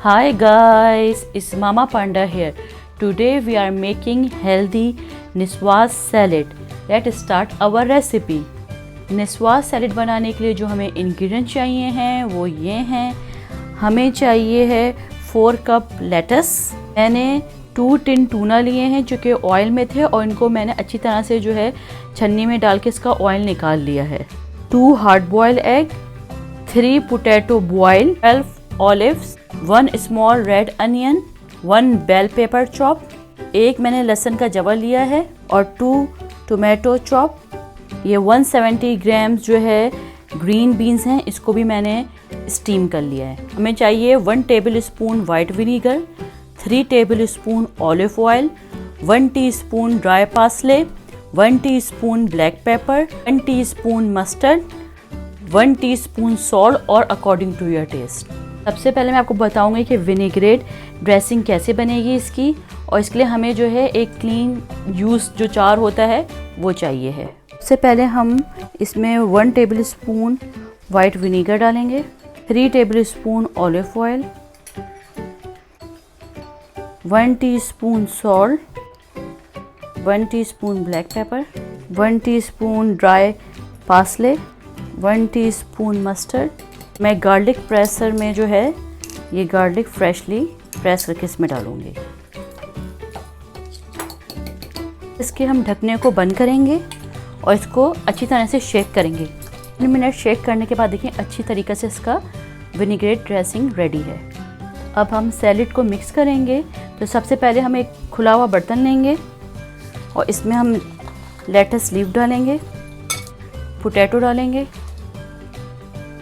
Hi guys, it's Mama Panda here. Today we are making healthy निस्वास salad. Let's start our recipe. निस्वास salad बनाने के लिए जो हमें इंग्रेडिएंट चाहिए हैं वो ये हैं. हमें चाहिए है 4 कप लेटस. मैंने 2 टिन टूना लिए हैं जो कि ऑयल में थे और इनको मैंने अच्छी तरह से जो है छन्नी में डाल के इसका ऑयल निकाल लिया है. 2 hard boil egg, 3 potato boil, 12 olives, 1 small red onion, 1 bell pepper chop, एक मैंने लहसुन का जवा लिया है और 2 टोमेटो चॉप. ये 170 ग्राम्स जो है ग्रीन बीन्स हैं, इसको भी मैंने स्टीम कर लिया है. हमें चाहिए 1 table spoon white vinegar, 3 table spoon olive oil, 1 teaspoon dry parsley, 1 teaspoon black pepper, 1 teaspoon mustard, 1 teaspoon salt और अकॉर्डिंग टू योर टेस्ट. सबसे पहले मैं आपको बताऊंगी कि विनेग्रेट ड्रेसिंग कैसे बनेगी इसकी, और इसके लिए हमें जो है एक क्लीन यूज़ जो जार होता है वो चाहिए है. सबसे पहले हम इसमें 1 टेबल स्पून वाइट विनेगर डालेंगे, 3 table spoon olive oil, 1 teaspoon salt, 1 teaspoon black pepper, 1 teaspoon dry parsley, 1 teaspoon mustard. मैं गार्लिक प्रेसर में जो है ये गार्लिक फ्रेशली प्रेस करके इसमें डालूंगी. इसके हम ढकने को बंद करेंगे और इसको अच्छी तरह से शेक करेंगे. 3 मिनट शेक करने के बाद देखिए अच्छी तरीके से इसका विनेग्रेट ड्रेसिंग रेडी है. अब हम सैलेड को मिक्स करेंगे. तो सबसे पहले हम एक खुला हुआ बर्तन लेंगे और इसमें हम लेटस लीफ डालेंगे, पोटैटो डालेंगे,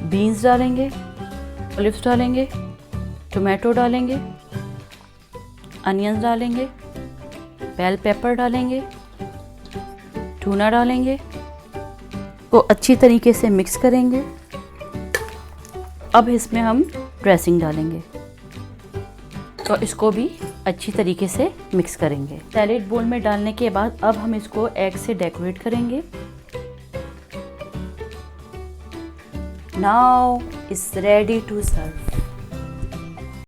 बीन्स डालेंगे, ऑलिव्स डालेंगे, टोमेटो डालेंगे, अनियंस डालेंगे, बेल पेपर डालेंगे, टूना डालेंगे. को अच्छी तरीके से मिक्स करेंगे. अब इसमें हम ड्रेसिंग डालेंगे तो इसको भी अच्छी तरीके से मिक्स करेंगे. सैलेड बोल में डालने के बाद अब हम इसको एग से डेकोरेट करेंगे. Now it's ready to serve.